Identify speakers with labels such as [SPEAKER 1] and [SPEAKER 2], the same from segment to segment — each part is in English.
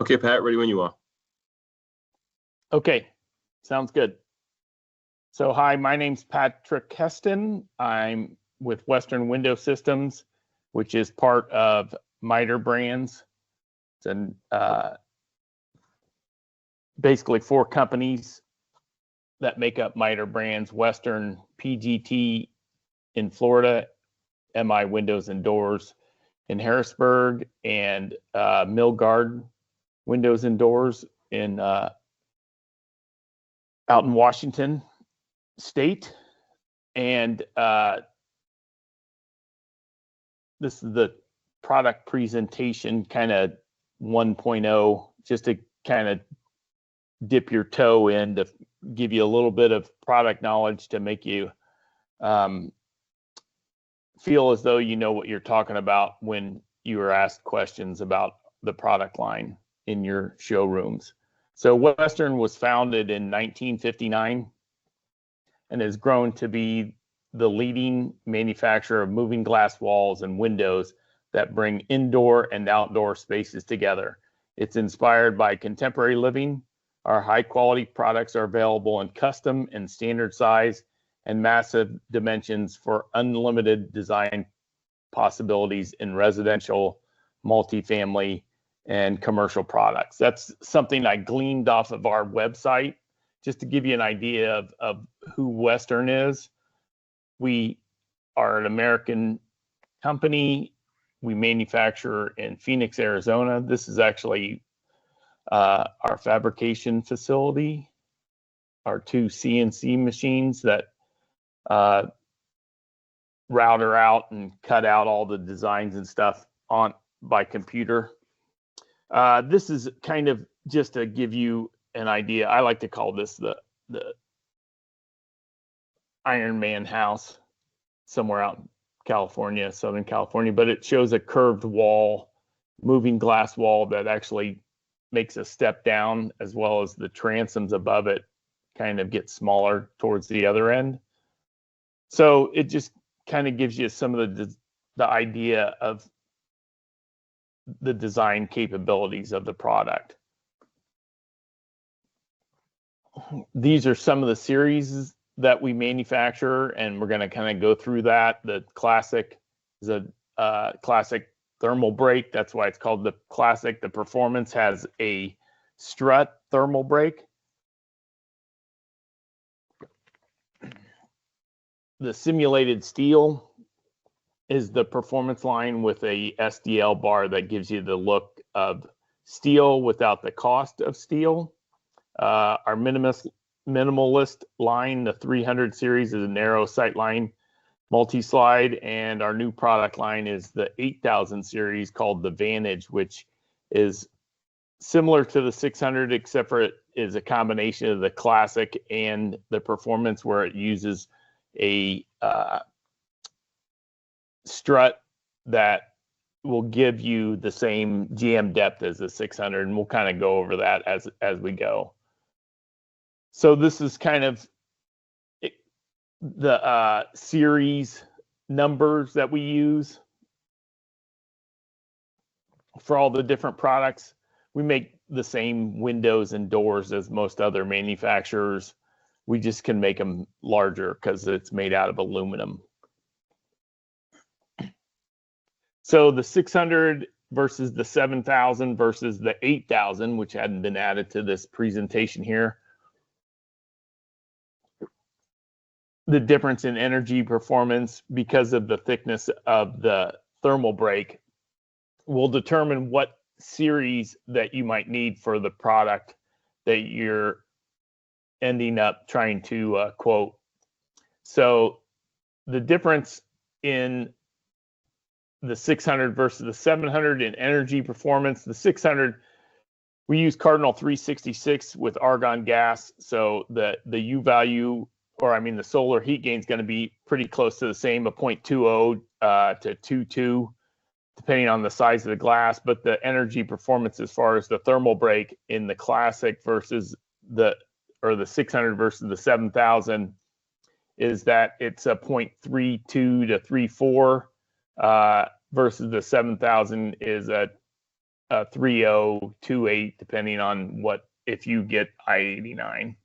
[SPEAKER 1] Okay, Pat, ready when you are.
[SPEAKER 2] Okay, sounds good. So hi, my name's Patrick Heston. I'm with Western Window Systems, which is part of MITRE Brands. It's basically four companies that make up MITRE Brands: Western, PGT in Florida, MI Windows and Doors in Harrisburg, and Milgard Windows and Doors in out in Washington State. And this is the product presentation, kind of 1.0, just to kind of dip your toe in to give you a little bit of product knowledge to make you feel as though you know what you're talking about when you are asked questions about the product line in your showrooms. So Western was founded in 1959 and has grown to be the leading manufacturer of moving glass walls and windows that bring indoor and outdoor spaces together. It's inspired by contemporary living. Our high quality products are available in custom and standard size and massive dimensions for unlimited design possibilities in residential, multifamily, and commercial products. That's something I gleaned off of our website, just to give you an idea of who Western is. We are an American company. We manufacture in Phoenix, Arizona. This is actually our fabrication facility, our two CNC machines that router out and cut out all the designs and stuff on by computer. This is kind of just to give you an idea. I like to call this the Iron Man house somewhere out in California, Southern California, but it shows a curved wall, moving glass wall that actually makes a step down, as well as the transoms above it kind of get smaller towards the other end. So it just kind of gives you some of the idea of the design capabilities of the product. These are some of the series that we manufacture, and we're going to kind of go through that. The Classic is a classic thermal break. That's why it's called the Classic. The Performance has a strut thermal break. The Simulated Steel is the Performance line with a SDL bar that gives you the look of steel without the cost of steel. Our minimalist line, the 300 series, is a narrow sight line multi-slide, and our new product line is the 8000 series called the Vantage, which is similar to the 600, except for it is a combination of the Classic and the Performance, where it uses a strut that will give you the same GM depth as the 600, and we'll kind of go over that as we go. So this is kind of the series numbers that we use for all the different products. We make the same windows and doors as most other manufacturers. We just can make them larger because it's made out of aluminum. So the 600 versus the 7000 versus the 8000, which hadn't been added to this presentation here. The difference in energy performance because of the thickness of the thermal break will determine what series that you might need for the product that you're ending up trying to quote. So the difference in the 600 versus the 700 in energy performance, the 600, we use Cardinal 366 with argon gas. So the U value, or I mean the solar heat gain, is going to be pretty close to the same, a 0.20 to 2.2, depending on the size of the glass. But the energy performance as far as the thermal break in the Classic versus the 600 versus the 7000 is that it's a 0.32 to 3.4 versus the 7000 is a 3028, depending on what, if you get I-89.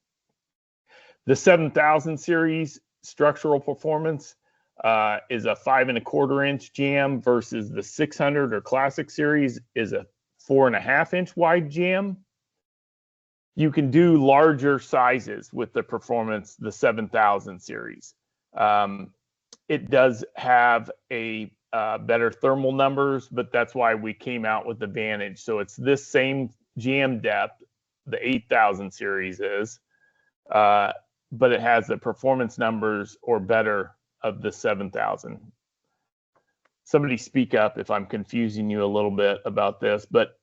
[SPEAKER 2] The 7000 series structural performance is a 5.25-inch jamb versus the 600 or classic series is a 4.5-inch wide jamb. You can do larger sizes with the performance, the 7000 series. It does have a better thermal numbers, but that's why we came out with the Vantage. So it's this same jamb depth, the 8000 series is, but it has the performance numbers or better of the 7000. Somebody speak up if I'm confusing you a little bit about this, but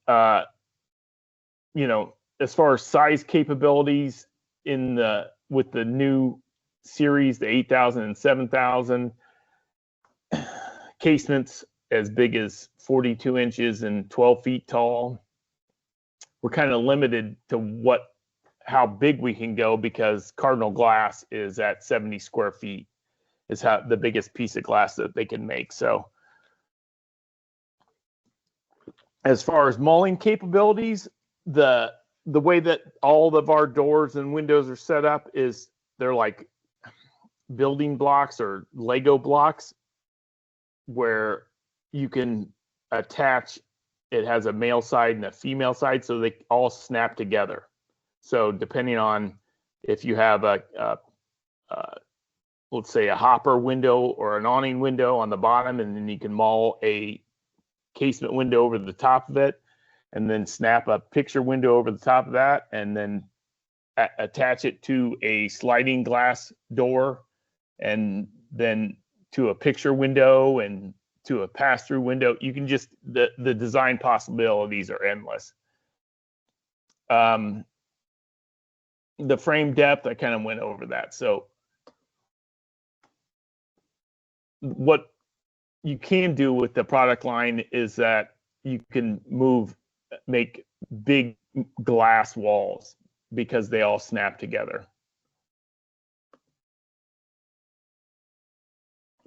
[SPEAKER 2] you know, as far as size capabilities with the new series, the 8000 and 7000, casements as big as 42 inches and 12 feet tall. We're kind of limited to how big we can go because Cardinal Glass is at 70 square feet, is the biggest piece of glass that they can make. So as far as mauling capabilities, the way that all of our doors and windows are set up is they're like building blocks or Lego blocks where you can attach, it has a male side and a female side, so they all snap together. So depending on if you have let's say a hopper window or an awning window on the bottom, and then you can maul a casement window over the top of it, and then snap a picture window over the top of that, and then attach it to a sliding glass door, and then to a picture window and to a pass-through window. You can just, the design possibilities are endless. The frame depth, I kind of went over that. So what you can do with the product line is that you can make big glass walls because they all snap together.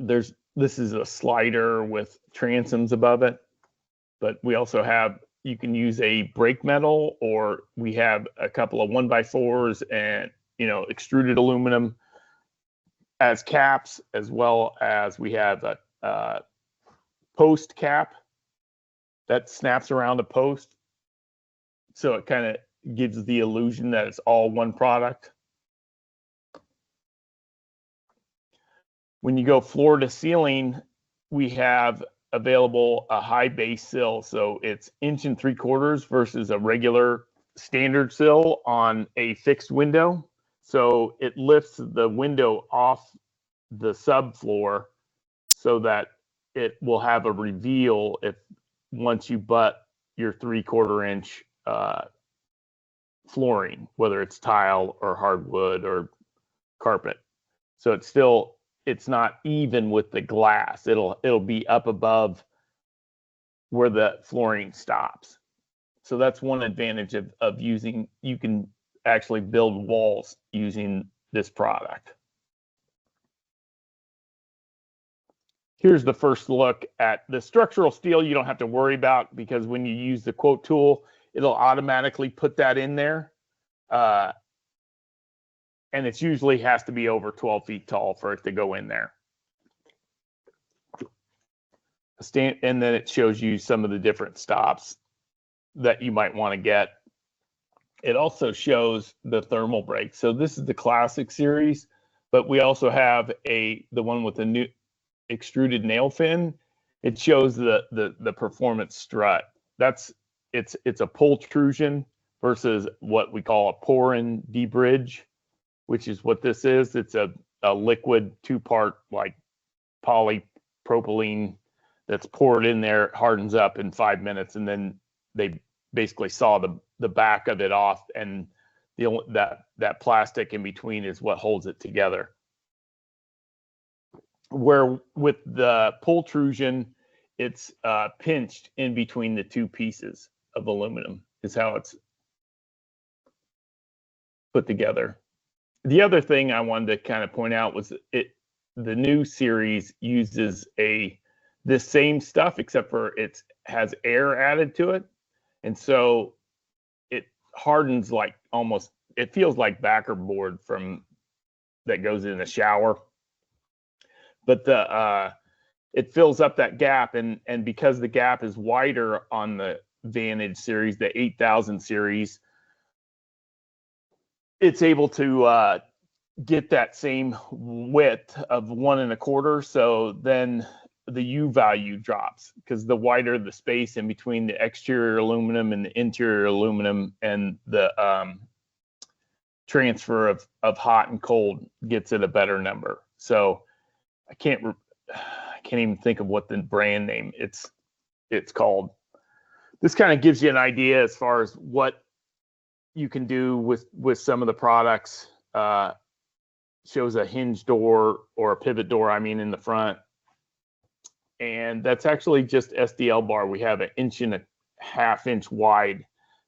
[SPEAKER 2] This is a slider with transoms above it, but we also have, you can use a brake metal, or we have a couple of 1x4s and, you know, extruded aluminum as caps, as well as we have a post cap that snaps around a post. So it kind of gives the illusion that it's all one product. When you go floor to ceiling, we have available a high base sill. So it's 1 3/4 inches versus a regular standard sill on a fixed window. So it lifts the window off the subfloor so that it will have a reveal once you butt your 3/4 inch flooring, whether it's tile or hardwood or carpet. So it's not even with the glass. It'll be up above where the flooring stops. So that's one advantage of using, you can actually build walls using this product. Here's the first look at the structural steel. You don't have to worry about, because when you use the quote tool, it'll automatically put that in there. And it usually has to be over 12 feet tall for it to go in there. And then it shows you some of the different stops that you might want to get. It also shows the thermal break. So this is the classic series, but we also have the one with the new extruded nail fin. It shows the performance strut. It's a pultrusion versus what we call a pour-in debridge, which is what this is. It's a liquid 2-part like polypropylene that's poured in there. It hardens up in 5 minutes, and then they basically saw the back of it off, and that plastic in between is what holds it together. Where with the pultrusion, it's pinched in between the two pieces of aluminum is how it's put together. The other thing I wanted to kind of point out was the new series uses this same stuff, except for it has air added to it. And so it hardens like almost, it feels like backer board from that goes in the shower. But it fills up that gap, and because the gap is wider on the Vantage series, the 8000 series, it's able to get that same width of 1.25. So then the U value drops because the wider the space in between the exterior aluminum and the interior aluminum, and the transfer of hot and cold gets it a better number. So I can't even think of what the brand name it's called. This kind of gives you an idea as far as what you can do with some of the products. Shows a hinge door or a pivot door, I mean, in the front. And that's actually just SDL bar. We have an 1.5 inch wide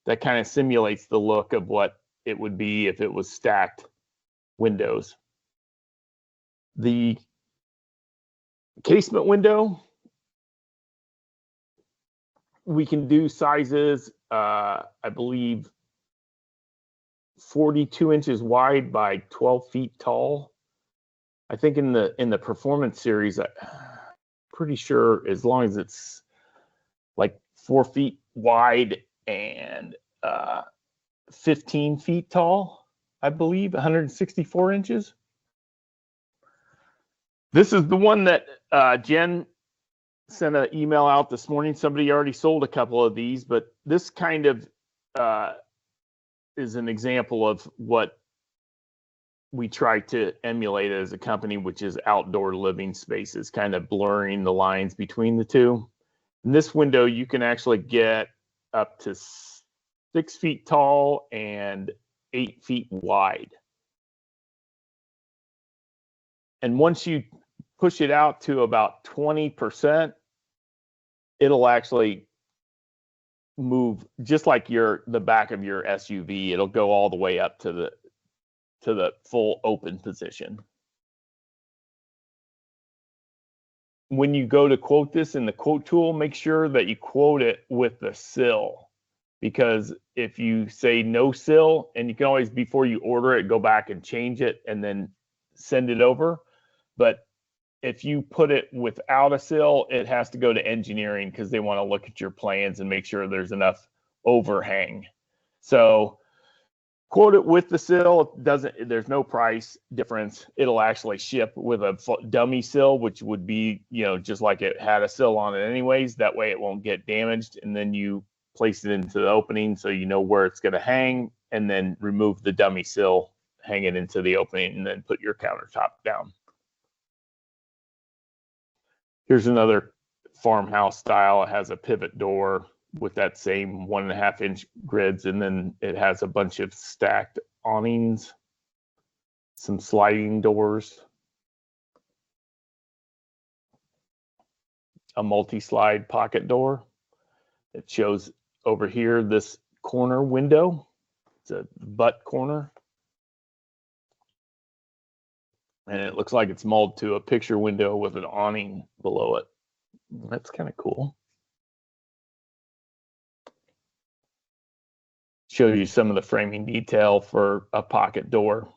[SPEAKER 2] that kind of simulates the look of what it would be if it was stacked windows. The casement window, we can do sizes, I believe 42 inches wide by 12 feet tall. I think in the performance series, I'm pretty sure as long as it's like 4 feet wide and 15 feet tall, I believe 164 inches. This is the one that Jen sent an email out this morning. Somebody already sold a couple of these, but this kind of is an example of what we try to emulate as a company, which is outdoor living spaces, kind of blurring the lines between the two. In this window, you can actually get up to 6 feet tall and 8 feet wide. And once you push it out to about 20%, it'll actually move just like the back of your SUV. It'll go all the way up to the full open position. When you go to quote this in the quote tool, make sure that you quote it with the sill, because if you say no sill, and you can always, before you order it, go back and change it and then send it over. But if you put it without a sill, it has to go to engineering because they want to look at your plans and make sure there's enough overhang. So quote it with the sill. There's no price difference. It'll actually ship with a dummy sill, which would be, just like it had a sill on it anyways. That way it won't get damaged. And then you place it into the opening so you know where it's going to hang, and then remove the dummy sill, hang it into the opening, and then put your countertop down. Here's another farmhouse style. It has a pivot door with that same 1.5 inch grids, and then it has a bunch of stacked awnings, some sliding doors, a multi-slide pocket door. It shows over here this corner window. It's a butt corner. And it looks like it's molded to a picture window with an awning below it. That's kind of cool. Show you some of the framing detail for a pocket door.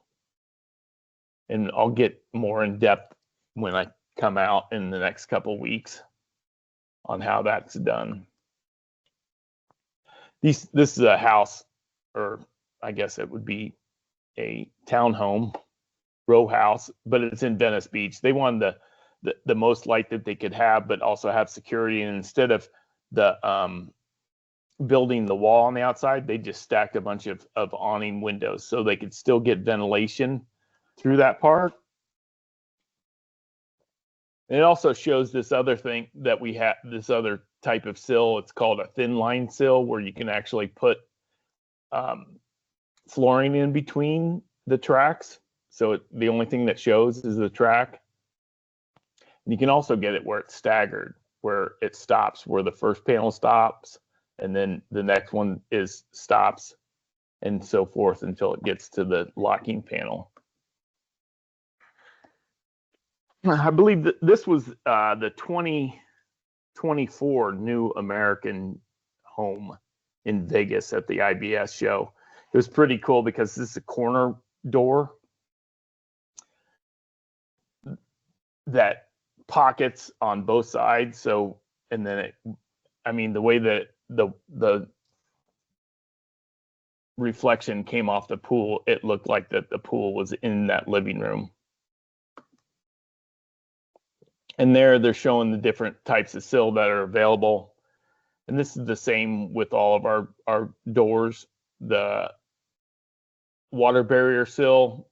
[SPEAKER 2] And I'll get more in depth when I come out in the next couple weeks on how that's done. This is a house, or I guess it would be a townhome, row house, but it's in Venice Beach. They wanted the most light that they could have, but also have security. And instead of the building the wall on the outside, they just stacked a bunch of awning windows so they could still get ventilation through that part. And it also shows this other thing that we have, this other type of sill. It's called a thin line sill, where you can actually put flooring in between the tracks. So the only thing that shows is the track. And you can also get it where it's staggered, where it stops, where the first panel stops, and then the next one stops, and so forth until it gets to the locking panel. I believe that this was the 2024 New American Home in Vegas at the IBS show. It was pretty cool because this is a corner door that pockets on both sides. So, and then the way that the reflection came off the pool, it looked like that the pool was in that living room. And they're showing the different types of sill that are available. And this is the same with all of our doors. The water barrier sill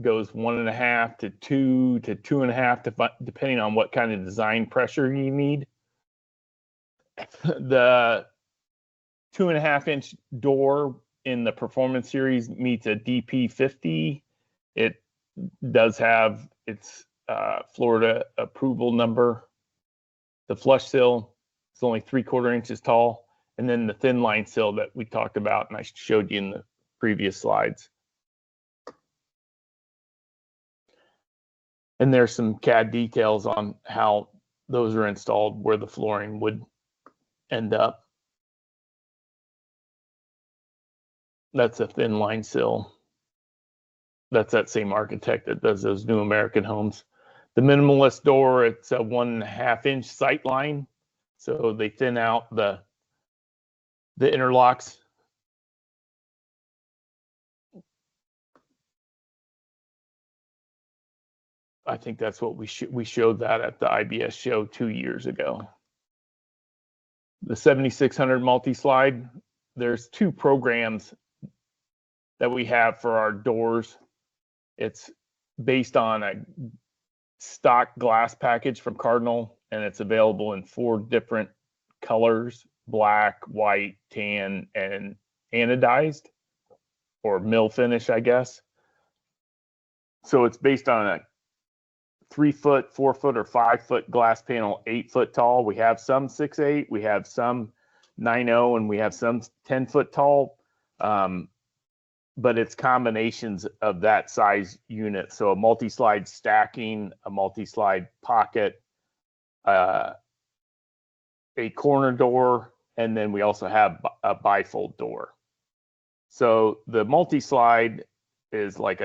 [SPEAKER 2] goes 1.5 to 2 to 2.5, depending on what kind of design pressure you need. The 2.5-inch door in the Performance Series meets a DP50. It does have its Florida approval number. The flush sill is only 3/4 inches tall. And then the thin line sill that we talked about and I showed you in the previous slides. And there's some CAD details on how those are installed, where the flooring would end up. That's a thin line sill. That's that same architect that does those New American Homes. The minimalist door, it's a 1.5-inch sight line. So they thin out the interlocks. I think that's what we showed that at the IBS show 2 years ago. The 7600 multi-slide, there's 2 programs that we have for our doors. It's based on a stock glass package from Cardinal, and it's available in 4 different colors: black, white, tan, and anodized, or mill finish, I guess. So it's based on a 3-foot, 4-foot, or 5-foot glass panel, 8-foot tall. We have some 6'8", we have some 9'0", and we have some 10-foot tall. But it's combinations of that size unit. So a multi-slide stacking, a multi-slide pocket, a corner door, and then we also have a bifold door. So the multi-slide is like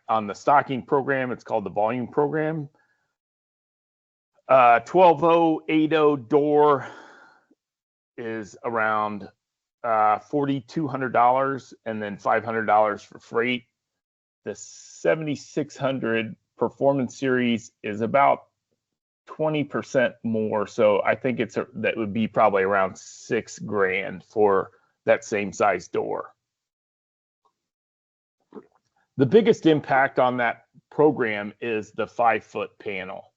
[SPEAKER 2] on the stocking program, it's called the volume program. 12.080 door is around $4,200, and then $500 for freight. The 7600 Performance Series is about 20% more, so I think that would be probably around $6,000 for that same size door. The biggest impact on that program is the 5-foot panel.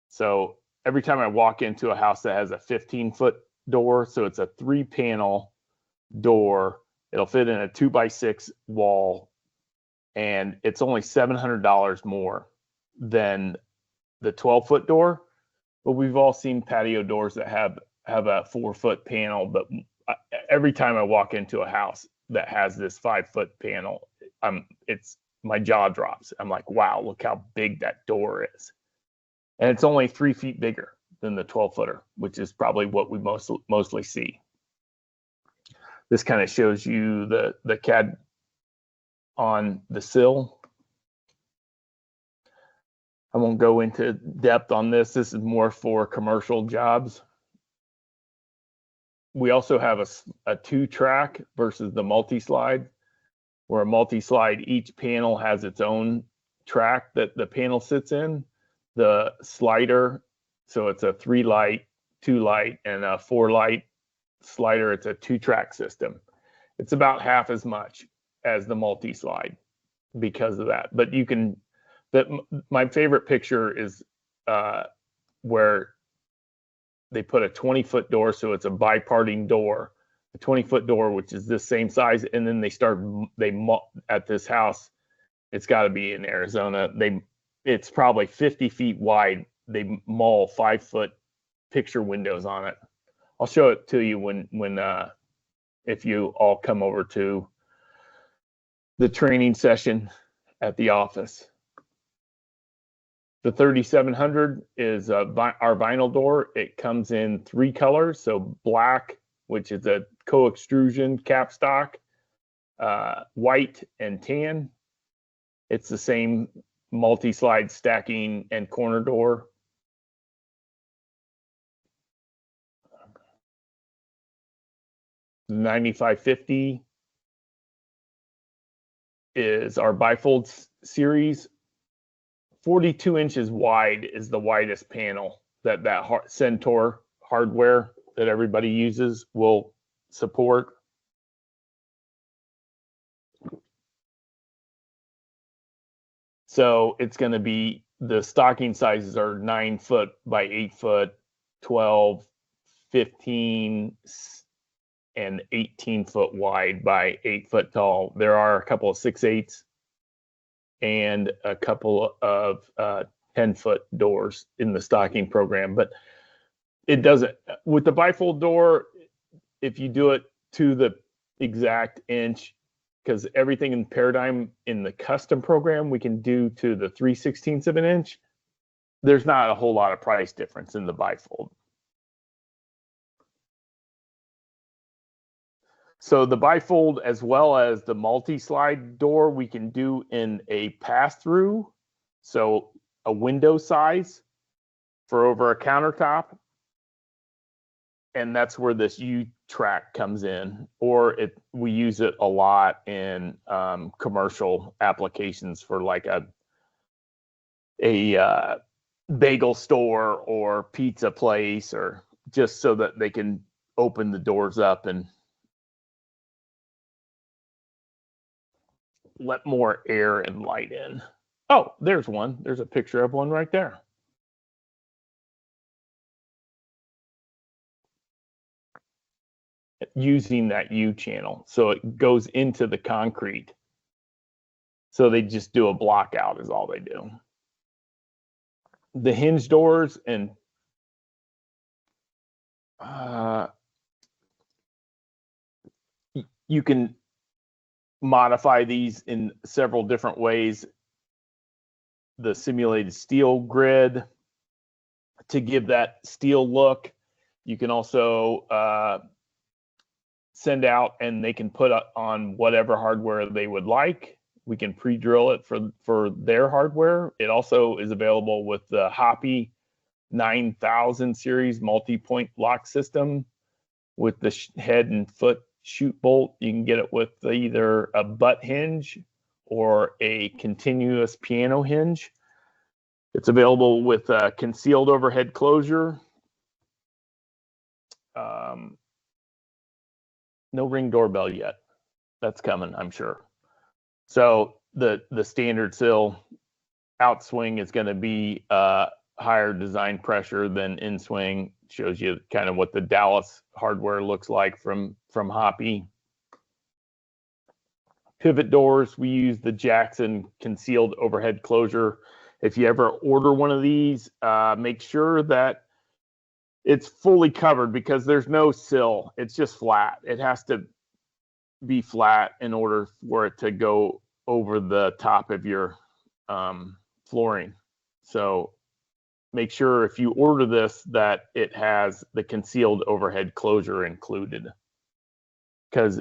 [SPEAKER 2] So every time I walk into a house that has a 15-foot door, so it's a 3-panel door, it'll fit in a 2x6 wall, and it's only $700 more than the 12-foot door. But we've all seen patio doors that have a 4-foot panel, but every time I walk into a house that has this 5-foot panel, my jaw drops. I'm like, wow, look how big that door is. And it's only 3 feet bigger than the 12-footer, which is probably what we mostly see. This kind of shows you the CAD on the sill. I won't go into depth on this. This is more for commercial jobs. We also have a 2-track versus the multi-slide, where a multi-slide, each panel has its own track that the panel sits in. The slider, so it's a 3-light, 2-light, and a 4-light slider. It's a 2-track system. It's about half as much as the multi-slide because of that. But my favorite picture is where they put a 20-foot door, so it's a biparting door, a 20-foot door, which is the same size, and then at this house, it's got to be in Arizona. It's probably 50 feet wide. They maul 5-foot picture windows on it. I'll show it to you if you all come over to the training session at the office. The 3700 is our vinyl door. It comes in 3 colors, so black, which is a co-extrusion capstock, white and tan. It's the same multi-slide stacking and corner door. The 9550 is our bifold series. 42 inches wide is the widest panel that Centaur hardware that everybody uses will support. So it's going to be, the stocking sizes are 9 foot by 8 foot, 12, 15, and 18 foot wide by 8 foot tall. There are a couple of 6/8s and a couple of 10-foot doors in the stocking program, but it doesn't, with the bifold door, if you do it to the exact inch, because everything in Paradigm in the custom program we can do to the 3/16 of an inch, there's not a whole lot of price difference in the bifold. So the bifold, as well as the multi-slide door, we can do in a pass-through, so a window size for over a countertop. And that's where this U-track comes in, or we use it a lot in commercial applications for like a bagel store or pizza place, or just so that they can open the doors up and let more air and light in. Oh, there's one. There's a picture of one right there. Using that U channel, so it goes into the concrete. So they just do a block out is all they do. The hinge doors, and you can modify these in several different ways. The simulated steel grid to give that steel look. You can also send out, and they can put on whatever hardware they would like. We can pre-drill it for their hardware. It also is available with the Hoppy 9000 series multi-point lock system with the head and foot chute bolt. You can get it with either a butt hinge or a continuous piano hinge. It's available with a concealed overhead closure. No Ring doorbell yet. That's coming, I'm sure. So the standard sill outswing is going to be higher design pressure than in-swing. Shows you kind of what the Dallas hardware looks like from Hoppy. Pivot doors, we use the Jackson concealed overhead closure. If you ever order one of these, make sure that it's fully covered, because there's no sill. It's just flat. It has to be flat in order for it to go over the top of your flooring. So make sure if you order this that it has the concealed overhead closure included. Because,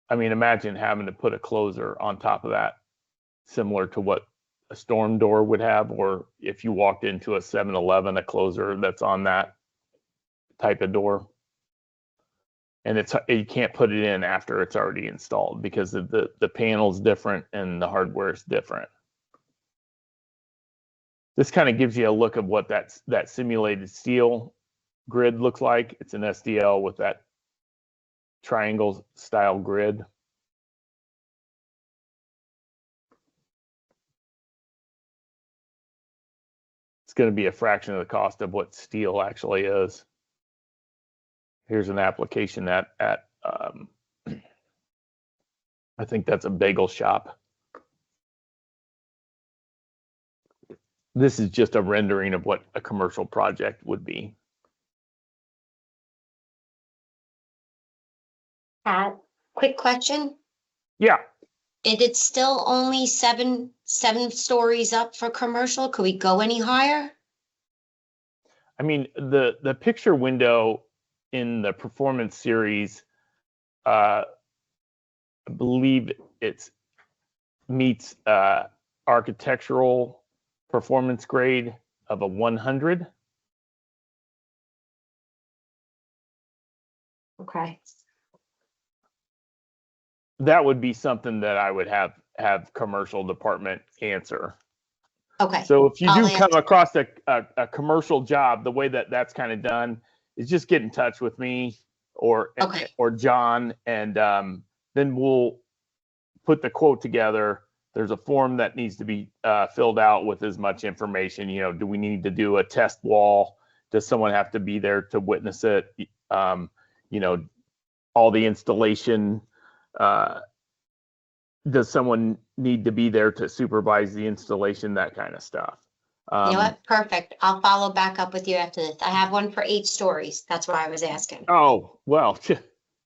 [SPEAKER 2] I mean, imagine having to put a closer on top of that, similar to what a storm door would have, or if you walked into a 7-Eleven, a closer that's on that type of door. And you can't put it in after it's already installed, because the panel's different and the hardware is different. This kind of gives you a look of what that simulated steel grid looks like. It's an SDL with that triangle style grid. It's going to be a fraction of the cost of what steel actually is. Here's an application at I think that's a bagel shop. This is just a rendering of what a commercial project would be.
[SPEAKER 1] Quick question.
[SPEAKER 2] Yeah.
[SPEAKER 1] And it's still only seven stories up for commercial. Could we go any higher?
[SPEAKER 2] I mean, the picture window in the performance series, I believe it's meets architectural performance grade of a 100.
[SPEAKER 1] Okay.
[SPEAKER 2] That would be something that I would have commercial department answer.
[SPEAKER 1] Okay.
[SPEAKER 2] So if you
[SPEAKER 1] I'll
[SPEAKER 2] do come
[SPEAKER 1] answer.
[SPEAKER 2] across a commercial job, the way that that's kind of done is just get in touch with me or
[SPEAKER 1] Okay.
[SPEAKER 2] John, and then we'll put the quote together. There's a form that needs to be filled out with as much information. You know, do we need to do a test wall? Does someone have to be there to witness it? You know, all the installation. Does someone need to be there to supervise the installation? That kind of stuff.
[SPEAKER 1] You know what? Perfect. I'll follow back up with you after this. I have one for 8 stories. That's why I was asking.
[SPEAKER 2] Oh, well,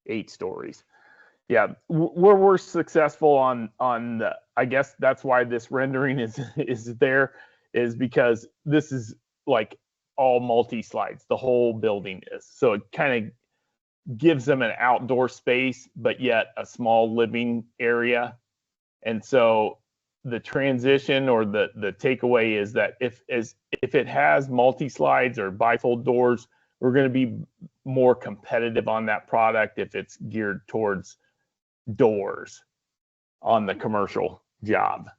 [SPEAKER 2] 8 stories. Yeah, we're successful on the, I guess that's why this rendering is there, is because this is like all multi-slides. The whole building is. So it kind of gives them an outdoor space, but yet a small living area. And so the transition or the takeaway is that if it has multi-slides or bifold doors, we're going to be more competitive on that product if it's geared towards doors on the commercial job.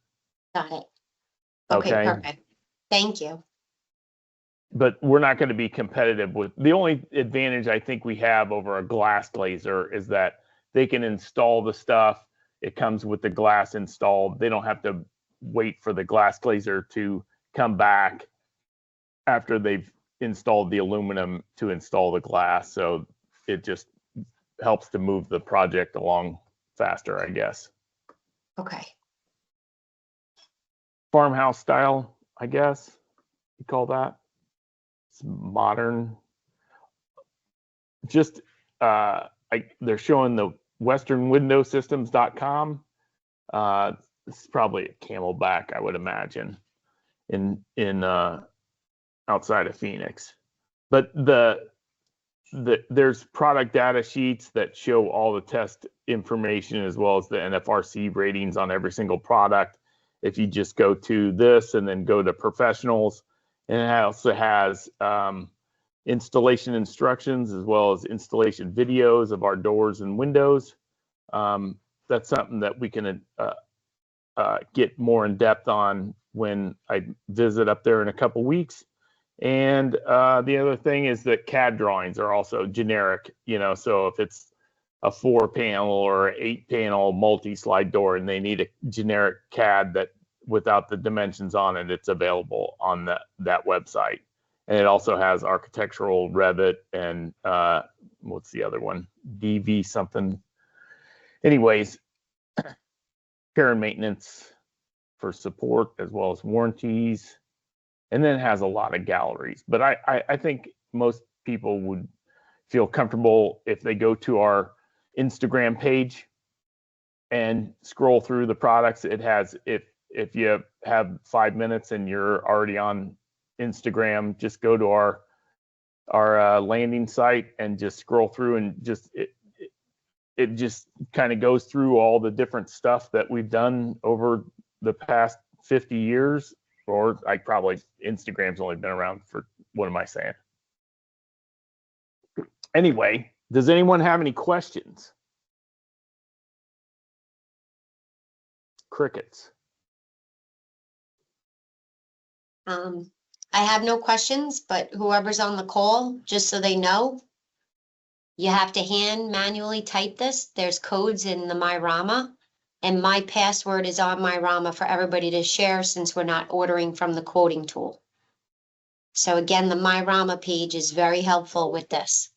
[SPEAKER 1] Got it. Okay,
[SPEAKER 2] Okay.
[SPEAKER 1] perfect. Thank you.
[SPEAKER 2] But we're not going to be competitive with, the only advantage I think we have over a glass glazer is that they can install the stuff. It comes with the glass installed. They don't have to wait for the glass glazer to come back after they've installed the aluminum to install the glass. So it just helps to move the project along faster, I guess.
[SPEAKER 1] Okay.
[SPEAKER 2] Farmhouse style, I guess you call that. It's modern. Just they're showing the westernwindowsystems.com. This is probably a Camelback, I would imagine, in outside of Phoenix. But there's product data sheets that show all the test information as well as the NFRC ratings on every single product. If you just go to this and then go to professionals, and it also has installation instructions as well as installation videos of our doors and windows. That's something that we can get more in depth on when I visit up there in a couple weeks. And the other thing is that CAD drawings are also generic, you know, so if it's a 4-panel or 8-panel multi-slide door and they need a generic CAD that without the dimensions on it, it's available on that website. And it also has architectural Revit and what's the other one? DV something. Anyways, care and maintenance for support as well as warranties. And then it has a lot of galleries. But I think most people would feel comfortable if they go to our Instagram page and scroll through the products. It has, if you have 5 minutes and you're already on Instagram, just go to our landing site and just scroll through, and just it just kind of goes through all the different stuff that we've done over the past 50 years. Or Instagram's only been around for, what am I saying? Anyway, does anyone have any questions? Crickets.
[SPEAKER 1] I have no questions, but whoever's on the call, just so they know, you have to hand manually type this. There's codes in the MyRama. And my password is on MyRama for everybody to share since we're not ordering from the quoting tool. So again, the MyRama page is very helpful with this.